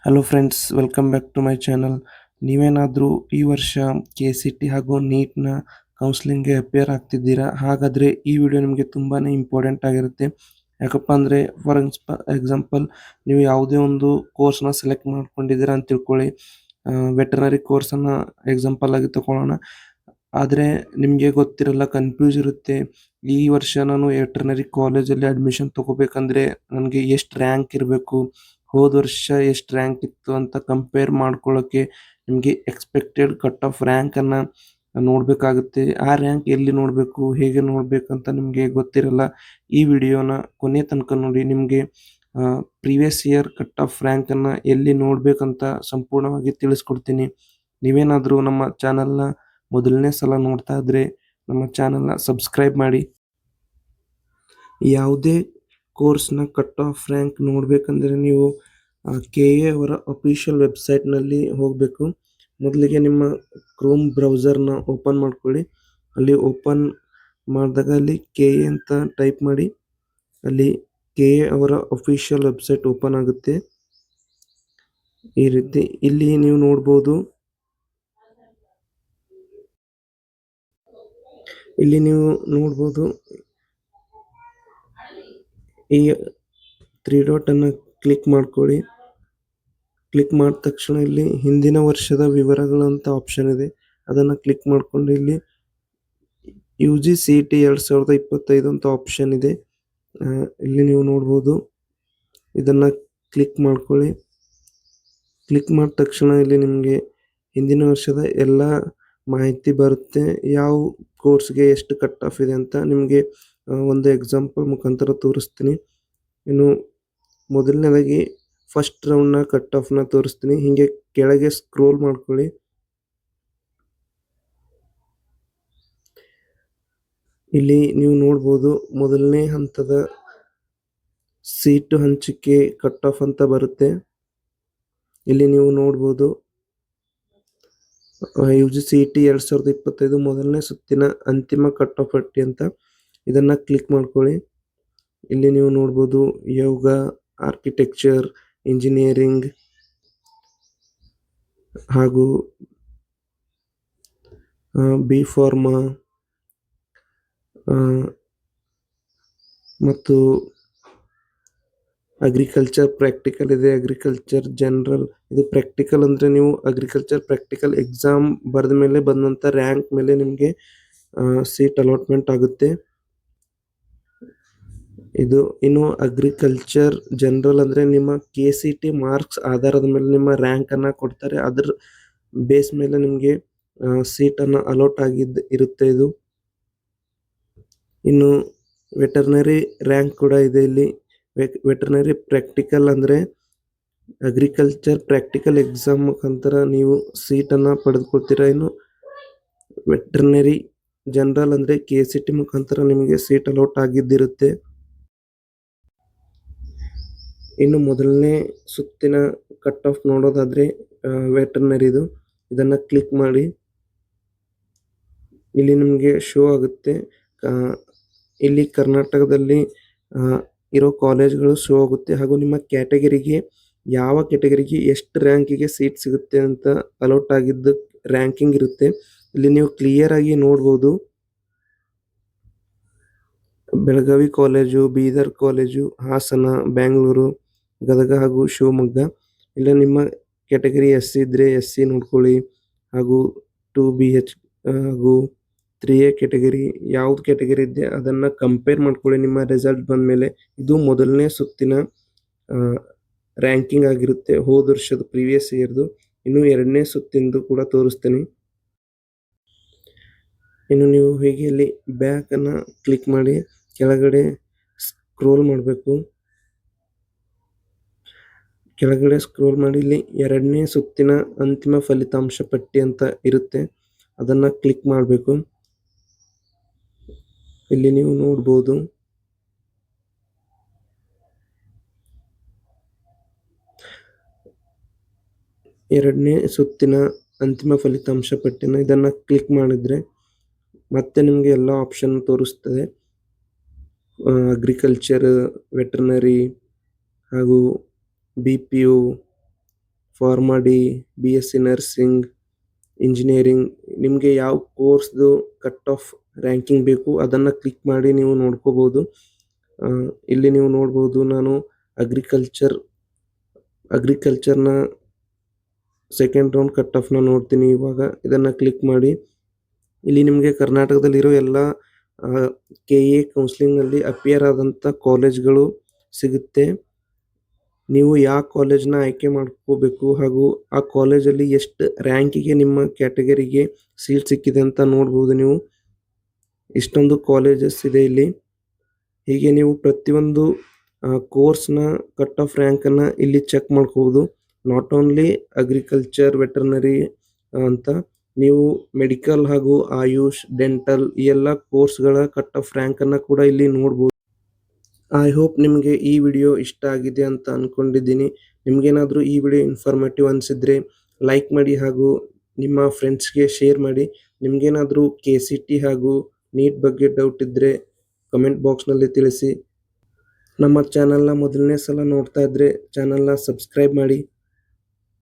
Hello friends, welcome back to my channel. ನೀವೇನಾದರೂ ಈ ವರ್ಷ KCT ಹಾಗೂ ನೀಟ್ನ ಕೌನ್ಸ್ಲಿಂಗ್ಗೆ ಅಪಿಯರ್ ಆಗ್ತಿದ್ದೀರಾ? ಹಾಗಾದರೆ ಈ ವಿಡಿಯೋ ನಿಮಗೆ ತುಂಬಾ ಇಂಪಾರ್ಟೆಂಟ್ ಆಗಿರುತ್ತೆ. ಯಾಕಪ್ಪ ಅಂದರೆ ಫಾರ್ ಎಕ್ಸಾಂಪಲ್ ನೀವು ಯಾವುದೇ ಒಂದು ಕೋರ್ಸ್ನ ಸೆಲೆಕ್ಟ್ ಮಾಡ್ಕೊಂಡಿದ್ದೀರಾ ಅಂತ ತಿಳ್ಕೊಳ್ಳಿ. ವೆಟರ್ನರಿ ಕೋರ್ಸನ್ನು ಎಕ್ಸಾಂಪಲ್ ಆಗಿ ತಗೊಳ್ಳೋಣ. ಆದರೆ ನಿಮಗೆ ಗೊತ್ತಿರಲ್ಲ, ಕನ್ಫ್ಯೂಸ್ ಇರುತ್ತೆ. ಈ ವರ್ಷ ನಾನು ವೆಟರ್ನರಿ ಕಾಲೇಜಲ್ಲಿ ಅಡ್ಮಿಷನ್ ತಗೋಬೇಕಂದ್ರೆ ನನಗೆ ಎಷ್ಟು ರ್ಯಾಂಕ್ ಇರಬೇಕು, ಹೋದ ವರ್ಷ ಎಷ್ಟು ರ್ಯಾಂಕ್ ಇತ್ತು ಅಂತ ಕಂಪೇರ್ ಮಾಡ್ಕೊಳ್ಳೋಕ್ಕೆ ನಿಮಗೆ ಎಕ್ಸ್ಪೆಕ್ಟೆಡ್ ಕಟ್ ಆಫ್ ರ್ಯಾಂಕನ್ನು ನೋಡಬೇಕಾಗುತ್ತೆ. ಆ ರ್ಯಾಂಕ್ ಎಲ್ಲಿ ನೋಡಬೇಕು, ಹೇಗೆ ನೋಡಬೇಕಂತ ನಿಮಗೆ ಗೊತ್ತಿರಲ್ಲ. ಈ ವಿಡಿಯೋನ ಕೊನೆ ತನಕ ನೋಡಿ. ನಿಮಗೆ ಪ್ರೀವಿಯಸ್ ಇಯರ್ ಕಟ್ ಆಫ್ ರ್ಯಾಂಕನ್ನು ಎಲ್ಲಿ ನೋಡಬೇಕಂತ ಸಂಪೂರ್ಣವಾಗಿ ತಿಳಿಸ್ಕೊಡ್ತೀನಿ. ನೀವೇನಾದರೂ ನಮ್ಮ ಚಾನಲ್ನ ಮೊದಲನೇ ಸಲ ನೋಡ್ತಾ ಇದ್ರೆ ನಮ್ಮ ಚಾನಲ್ನ ಸಬ್ಸ್ಕ್ರೈಬ್ ಮಾಡಿ. ಯಾವುದೇ ಕೋರ್ಸ್ನ ಕಟ್ ಆಫ್ ರ್ಯಾಂಕ್ ನೋಡಬೇಕಂದ್ರೆ ನೀವು KA ಅವರ ಅಫಿಷಿಯಲ್ ವೆಬ್ಸೈಟ್ನಲ್ಲಿ ಹೋಗಬೇಕು. ಮೊದಲಿಗೆ ನಿಮ್ಮ ಕ್ರೋಮ್ ಬ್ರೌಸರ್ನ ಓಪನ್ ಮಾಡ್ಕೊಳ್ಳಿ. ಅಲ್ಲಿ ಓಪನ್ ಮಾಡಿದಾಗ ಅಲ್ಲಿ KA ಅಂತ ಟೈಪ್ ಮಾಡಿ. ಅಲ್ಲಿ KA ಅವರ ಅಫಿಷಿಯಲ್ ವೆಬ್ಸೈಟ್ ಓಪನ್ ಆಗುತ್ತೆ. ಈ ರೀತಿ ಇಲ್ಲಿ ನೀವು ನೋಡ್ಬೋದು. ಈ 3 ಡಾಟ್ ಅನ್ನು ಕ್ಲಿಕ್ ಮಾಡ್ಕೊಳ್ಳಿ. ಕ್ಲಿಕ್ ಮಾಡಿದ ತಕ್ಷಣ ಇಲ್ಲಿ ಹಿಂದಿನ ವರ್ಷದ ವಿವರಗಳು ಅಂತ ಆಪ್ಷನ್ ಇದೆ. ಅದನ್ನು ಕ್ಲಿಕ್ ಮಾಡಿಕೊಂಡು ಇಲ್ಲಿ UG CET 2025 ಅಂತ ಆಪ್ಷನ್ ಇದೆ. ಇಲ್ಲಿ ನೀವು ನೋಡ್ಬೋದು. ಇದನ್ನು ಕ್ಲಿಕ್ ಮಾಡ್ಕೊಳ್ಳಿ. ಕ್ಲಿಕ್ ಮಾಡಿದ ತಕ್ಷಣ ಇಲ್ಲಿ ನಿಮಗೆ ಹಿಂದಿನ ವರ್ಷದ ಎಲ್ಲ ಮಾಹಿತಿ ಬರುತ್ತೆ. ಯಾವ ಕೋರ್ಸ್ಗೆ ಎಷ್ಟು ಕಟ್ ಆಫ್ ಇದೆ ಅಂತ ನಿಮಗೆ ಒಂದು ಎಕ್ಸಾಂಪಲ್ ಮುಖಾಂತರ ತೋರಿಸ್ತೀನಿ. ಇನ್ನು ಮೊದಲನೇದಾಗಿ ಫಸ್ಟ್ ರೌಂಡ್ನ ಕಟ್ ಆಫ್ನ ತೋರಿಸ್ತೀನಿ. ಹೀಗೆ ಕೆಳಗೆ ಸ್ಕ್ರೋಲ್ ಮಾಡ್ಕೊಳ್ಳಿ. ಇಲ್ಲಿ ನೀವು ನೋಡ್ಬೋದು, ಮೊದಲನೇ ಹಂತದ ಸೀಟು ಹಂಚಿಕೆ ಕಟ್ ಆಫ್ ಅಂತ ಬರುತ್ತೆ. ಇಲ್ಲಿ ನೀವು ನೋಡ್ಬೋದು UG CET 2025 ಮೊದಲನೇ ಸುತ್ತಿನ ಅಂತಿಮ ಕಟ್ ಆಫ್ ಪಟ್ಟಿ ಅಂತ. ಇದನ್ನ ಕ್ಲಿಕ್ ಮಾಡ್ಕೊಳ್ಳಿ. ಇಲ್ಲಿ ನೀವು ನೋಡ್ಬೋದು ಯೋಗ, ಆರ್ಕಿಟೆಕ್ಚರ್, ಇಂಜಿನಿಯರಿಂಗ್ ಹಾಗೂ B ಫಾರ್ಮಾ ಮತ್ತು ಅಗ್ರಿಕಲ್ಚರ್ ಪ್ರಾಕ್ಟಿಕಲ್ ಇದೆ, ಅಗ್ರಿಕಲ್ಚರ್ ಜನರಲ್. ಇದು ಪ್ರಾಕ್ಟಿಕಲ್ ಅಂದರೆ ನೀವು ಅಗ್ರಿಕಲ್ಚರ್ ಪ್ರಾಕ್ಟಿಕಲ್ ಎಕ್ಸಾಮ್ ಬರೆದ ಮೇಲೆ ಬಂದಂಥ ರ್ಯಾಂಕ್ ಮೇಲೆ ನಿಮಗೆ ಸೀಟ್ ಅಲಾಟ್ಮೆಂಟ್ ಆಗುತ್ತೆ. ಇದು ಇನ್ನು ಅಗ್ರಿಕಲ್ಚರ್ ಜನರಲ್ ಅಂದರೆ ನಿಮ್ಮ KCT ಮಾರ್ಕ್ಸ್ ಆಧಾರದ ಮೇಲೆ ನಿಮ್ಮ ರ್ಯಾಂಕನ್ನು ಕೊಡ್ತಾರೆ. ಅದ್ರ ಬೇಸ್ ಮೇಲೆ ನಿಮಗೆ ಸೀಟನ್ನು ಅಲಾಟ್ ಇರುತ್ತೆ ಇದು. ಇನ್ನು ವೆಟರ್ನರಿ ರ್ಯಾಂಕ್ ಕೂಡ ಇದೆ ಇಲ್ಲಿ. ವೆಟರ್ನರಿ ಪ್ರಾಕ್ಟಿಕಲ್ ಅಂದರೆ ಅಗ್ರಿಕಲ್ಚರ್ ಪ್ರಾಕ್ಟಿಕಲ್ ಎಕ್ಸಾಮ್ ಮುಖಾಂತರ ನೀವು ಸೀಟನ್ನು ಪಡೆದುಕೊಳ್ತೀರಾ. ಇನ್ನು ವೆಟರ್ನರಿ ಜನರಲ್ ಅಂದರೆ KCT ಮುಖಾಂತರ ನಿಮಗೆ ಸೀಟ್ ಅಲಾಟ್ ಆಗಿದ್ದಿರುತ್ತೆ. ಇನ್ನು ಮೊದಲನೇ ಸುತ್ತಿನ ಕಟ್ ಆಫ್ ನೋಡೋದಾದರೆ ವೆಟರ್ನರಿದು. ಇದನ್ನು ಕ್ಲಿಕ್ ಮಾಡಿ. ಇಲ್ಲಿ ನಿಮಗೆ ಶೋ ಆಗುತ್ತೆ. ಇಲ್ಲಿ ಕರ್ನಾಟಕದಲ್ಲಿ ಇರೋ ಕಾಲೇಜ್ಗಳು ಶೋ ಆಗುತ್ತೆ ಹಾಗೂ ನಿಮ್ಮ ಕ್ಯಾಟಗರಿಗೆ ಯಾವ ಕ್ಯಾಟಗರಿಗೆ ಎಷ್ಟು ರ್ಯಾಂಕಿಗೆ ಸೀಟ್ ಸಿಗುತ್ತೆ ಅಂತ ಅಲಾಟ್ ಆಗಿದ್ದು ರ್ಯಾಂಕಿಂಗ್ ಇರುತ್ತೆ. ಇಲ್ಲಿ ನೀವು ಕ್ಲಿಯರ್ ಆಗಿ ನೋಡ್ಬೋದು. ಬೆಳಗಾವಿ ಕಾಲೇಜು, ಬೀದರ್ ಕಾಲೇಜು, ಹಾಸನ, ಬೆಂಗಳೂರು, ಗದಗ ಹಾಗೂ ಶಿವಮೊಗ್ಗ. ಇಲ್ಲ ನಿಮ್ಮ ಕ್ಯಾಟಗರಿ SC ಇದ್ದರೆ SC ನೋಡ್ಕೊಳ್ಳಿ. ಹಾಗೂ 2BH ಹಾಗೂ 3A ಕ್ಯಾಟಗರಿ ಯಾವ್ದು ಕ್ಯಾಟಗರಿ ಇದೆ ಅದನ್ನು ಕಂಪೇರ್ ಮಾಡ್ಕೊಳ್ಳಿ ನಿಮ್ಮ ರಿಸಲ್ಟ್ ಬಂದ ಮೇಲೆ. ಇದು ಮೊದಲನೇ ಸುತ್ತಿನ ರ್ಯಾಂಕಿಂಗ್ ಆಗಿರುತ್ತೆ, ಹೋದ ವರ್ಷದ ಪ್ರೀವಿಯಸ್ ಇಯರ್ದು. ಇನ್ನು ಎರಡನೇ ಸುತ್ತಿಂದು ಕೂಡ ತೋರಿಸ್ತೀನಿ. ಇನ್ನು ನೀವು ಹೀಗೆ ಇಲ್ಲಿ ಬ್ಯಾಕನ್ನು ಕ್ಲಿಕ್ ಮಾಡಿ ಕೆಳಗಡೆ ಸ್ಕ್ರೋಲ್ ಮಾಡಬೇಕು. ಕೆಳಗಡೆ ಸ್ಕ್ರೋಲ್ ಮಾಡಿ ಇಲ್ಲಿ ಎರಡನೇ ಸುತ್ತಿನ ಅಂತಿಮ ಫಲಿತಾಂಶ ಪಟ್ಟಿ ಅಂತ ಇರುತ್ತೆ. ಅದನ್ನು ಕ್ಲಿಕ್ ಮಾಡಬೇಕು. ಇಲ್ಲಿ ನೀವು ನೋಡ್ಬೋದು. ಎರಡನೇ ಸುತ್ತಿನ ಅಂತಿಮ ಫಲಿತಾಂಶ ಪಟ್ಟಿನ ಇದನ್ನು ಕ್ಲಿಕ್ ಮಾಡಿದರೆ ಮತ್ತೆ ನಿಮಗೆ ಎಲ್ಲ ಆಪ್ಷನ್ ತೋರಿಸ್ತದೆ. ಅಗ್ರಿಕಲ್ಚರ್, ವೆಟರ್ನರಿ ಹಾಗೂ BPO, pharma D, BSc nursing, engineering ನಿಮಗೆ ಯಾವ ಕೋರ್ಸ್ದು ಕಟ್ ಆಫ್ ರ್ಯಾಂಕಿಂಗ್ ಬೇಕು ಅದನ್ನು ಕ್ಲಿಕ್ ಮಾಡಿ ನೀವು ನೋಡ್ಕೋಬೋದು. ಇಲ್ಲಿ ನೀವು ನೋಡ್ಬೋದು ನಾನು ಅಗ್ರಿಕಲ್ಚರ್ನ ಸೆಕೆಂಡ್ ರೌಂಡ್ ಕಟ್ ಆಫ್ನ ನೋಡ್ತೀನಿ. ಇವಾಗ ಇದನ್ನು ಕ್ಲಿಕ್ ಮಾಡಿ ಇಲ್ಲಿ ನಿಮಗೆ ಕರ್ನಾಟಕದಲ್ಲಿರೋ ಎಲ್ಲ KA ಕೌನ್ಸಿಲಿಂಗ್ನಲ್ಲಿ ಅಪಿಯರ್ ಆದಂಥ ಕಾಲೇಜ್ಗಳು ಸಿಗುತ್ತೆ. ನೀವು ಯಾವ ಕಾಲೇಜ್ನ ಆಯ್ಕೆ ಮಾಡ್ಕೋಬೇಕು ಹಾಗೂ ಆ ಕಾಲೇಜಲ್ಲಿ ಎಷ್ಟು ರ್ಯಾಂಕಿಗೆ ನಿಮ್ಮ ಕ್ಯಾಟಗರಿಗೆ ಸೀಟ್ ಸಿಕ್ಕಿದೆ ಅಂತ ನೋಡ್ಬೋದು. ನೀವು ಇಷ್ಟೊಂದು ಕಾಲೇಜಸ್ ಇದೆ ಇಲ್ಲಿ. ಹೀಗೆ ನೀವು ಪ್ರತಿಯೊಂದು ಕೋರ್ಸ್ನ ಕಟ್ ಆಫ್ ರ್ಯಾಂಕನ್ನು ಇಲ್ಲಿ ಚೆಕ್ ಮಾಡ್ಕೋಬೋದು. ನಾಟ್ ಓನ್ಲಿ ಅಗ್ರಿಕಲ್ಚರ್, ವೆಟರ್ನರಿ ಅಂತ ನೀವು ಮೆಡಿಕಲ್ ಹಾಗೂ ಆಯುಷ್, ಡೆಂಟಲ್ ಈ ಎಲ್ಲ ಕೋರ್ಸ್ಗಳ ಕಟ್ ಆಫ್ ರ್ಯಾಂಕನ್ನು ಕೂಡ ಇಲ್ಲಿ ನೋಡ್ಬೋದು. ಐ ಹೋಪ್ ನಿಮಗೆ ಈ ವಿಡಿಯೋ ಇಷ್ಟ ಆಗಿದೆ ಅಂತ ಅಂದ್ಕೊಂಡಿದ್ದೀನಿ. ನಿಮಗೇನಾದರೂ ಈ ವಿಡಿಯೋ ಇನ್ಫಾರ್ಮೇಟಿವ್ ಅನಿಸಿದರೆ ಲೈಕ್ ಮಾಡಿ ಹಾಗೂ ನಿಮ್ಮ ಫ್ರೆಂಡ್ಸ್ಗೆ ಶೇರ್ ಮಾಡಿ. ನಿಮಗೇನಾದರೂ KCT ಹಾಗೂ ನೀಟ್ ಬಗ್ಗೆ ಡೌಟ್ ಇದ್ದರೆ ಕಮೆಂಟ್ ಬಾಕ್ಸ್ನಲ್ಲಿ ತಿಳಿಸಿ. ನಮ್ಮ ಚಾನಲ್ನ ಮೊದಲನೇ ಸಲ ನೋಡ್ತಾ ಇದ್ದರೆ ಚಾನಲ್ನ ಸಬ್ಸ್ಕ್ರೈಬ್ ಮಾಡಿ.